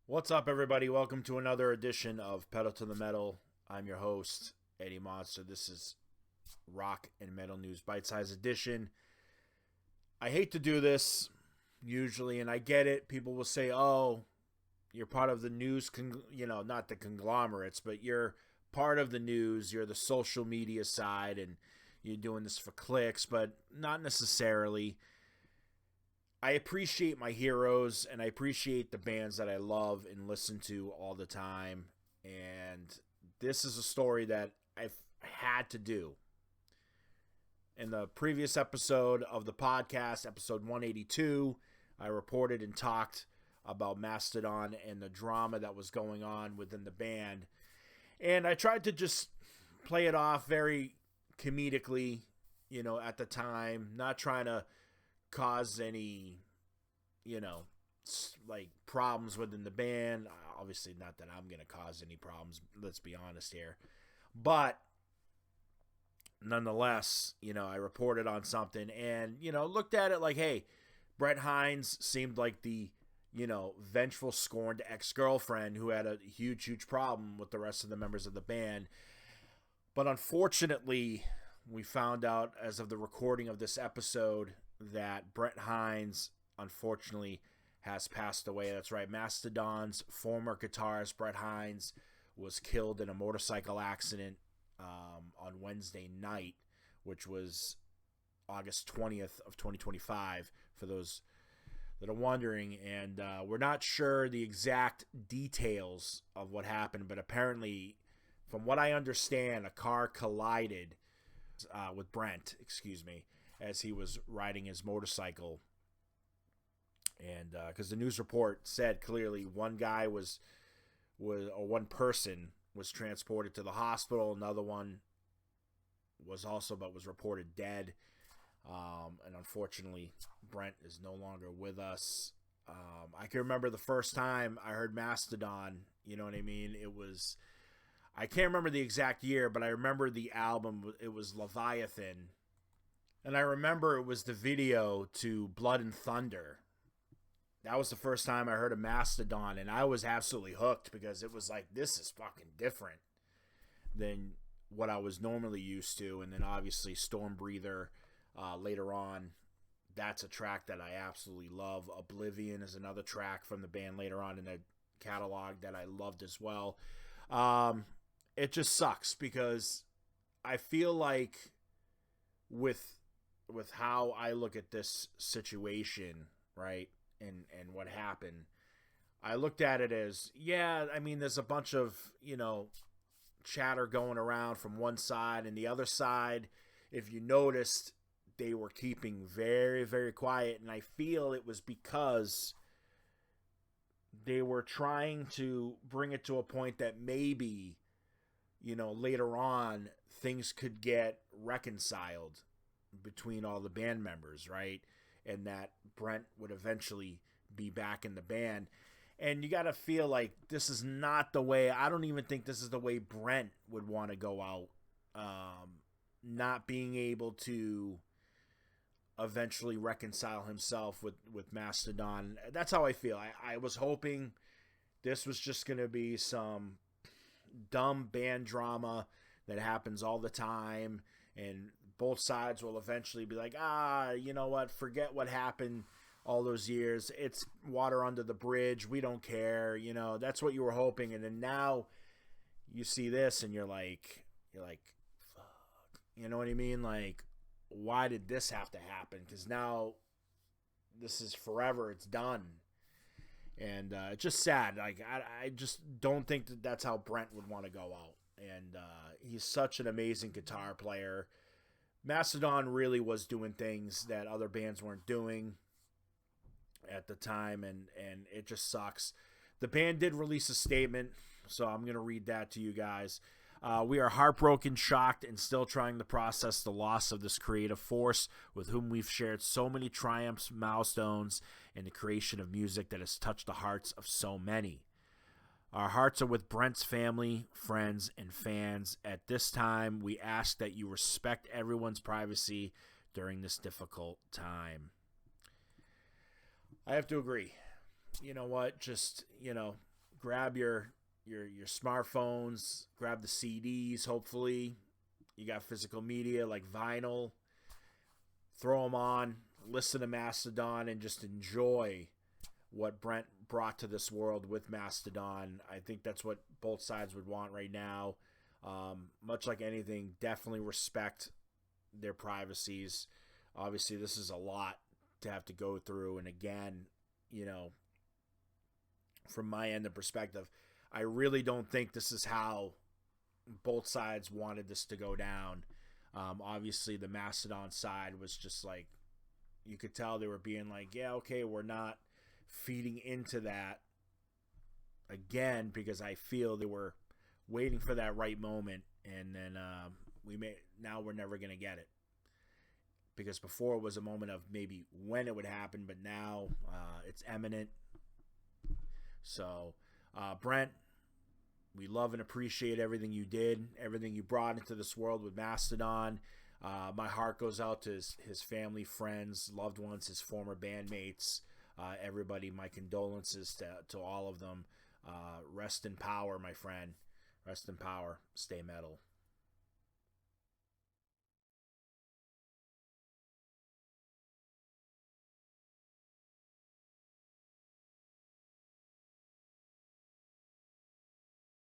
What's up, everybody? Welcome to another edition of Pedal to the Metal. I'm your host, Eddie Monster. This is Rock and Metal News Bite Size Edition. I hate to do this usually, and I get it. People will say, oh, you're part of the news, not the conglomerates, but you're part of the news. You're the social media side, and you're doing this for clicks, but not necessarily. I appreciate my heroes, and I appreciate the bands that I love and listen to all the time. And this is a story that I've had to do. In the previous episode of the podcast, episode 182, I reported and talked about Mastodon and the drama that was going on within the band. And I tried to just play it off very comedically, at the time, not trying to cause any, problems within the band. Obviously, not that I'm going to cause any problems, let's be honest here. But nonetheless, I reported on something and, looked at it like, hey, Brent Hinds seemed like the, vengeful, scorned ex-girlfriend who had a huge problem with the rest of the members of the band. But unfortunately, we found out as of the recording of this episode that Brent Hinds, unfortunately, has passed away. That's right. Mastodon's former guitarist, Brent Hinds, was killed in a motorcycle accident on Wednesday night, which was August 20th of 2025, for those that are wondering. And we're not sure the exact details of what happened, but apparently, from what I understand, a car collided with Brent, as he was riding his motorcycle. And because the news report said clearly one person was transported to the hospital, another one was reported dead. And unfortunately, Brent is no longer with us. I can remember the first time I heard Mastodon, you know what I mean? I can't remember the exact year, but I remember the album. It was Leviathan. And I remember it was the video to Blood and Thunder. That was the first time I heard of Mastodon, and I was absolutely hooked because it was like, this is fucking different than what I was normally used to. And then obviously Storm Breather later on. That's a track that I absolutely love. Oblivion is another track from the band later on in the catalog that I loved as well. It just sucks because I feel like with how I look at this situation, right, and what happened, I looked at it as, there's a bunch of, chatter going around from one side and the other side. If you noticed, they were keeping very, very quiet, and I feel it was because they were trying to bring it to a point that maybe, later on things could get reconciled between all the band members, right? And that Brent would eventually be back in the band. And you got to feel like this is not the way, I don't even think this is the way Brent would want to go out. Not being able to eventually reconcile himself with Mastodon. That's how I feel. I was hoping this was just going to be some dumb band drama that happens all the time, and both sides will eventually be like, you know what, forget what happened all those years. It's water under the bridge. We don't care. That's what you were hoping. And then now you see this and you're like, fuck. You know what I mean? Like, why did this have to happen? Because now this is forever. It's done. And it's just sad. Like, I just don't think that's how Brent would want to go out. And he's such an amazing guitar player. Mastodon really was doing things that other bands weren't doing at the time, and it just sucks. The band did release a statement, so I'm going to read that to you guys. We are heartbroken, shocked, and still trying to process the loss of this creative force with whom we've shared so many triumphs, milestones, and the creation of music that has touched the hearts of so many. Our hearts are with Brent's family, friends, and fans. At this time, we ask that you respect everyone's privacy during this difficult time. I have to agree. You know what? Just, grab your smartphones, grab the CDs. Hopefully, you got physical media like vinyl. Throw them on, listen to Mastodon, and just enjoy what Brent brought to this world with Mastodon. I think that's what both sides would want right now. Much like anything, definitely respect their privacies. Obviously, this is a lot to have to go through. And again, from my end of perspective, I really don't think this is how both sides wanted this to go down. Obviously, the Mastodon side was just like, you could tell they were being like, yeah, okay, we're not feeding into that again, because I feel they were waiting for that right moment, and then now we're never going to get it. Because before it was a moment of maybe when it would happen, but now it's imminent. So, Brent, we love and appreciate everything you did, everything you brought into this world with Mastodon. My heart goes out to his family, friends, loved ones, his former bandmates, everybody. My condolences to all of them. Rest in power, my friend. Rest in power. Stay metal.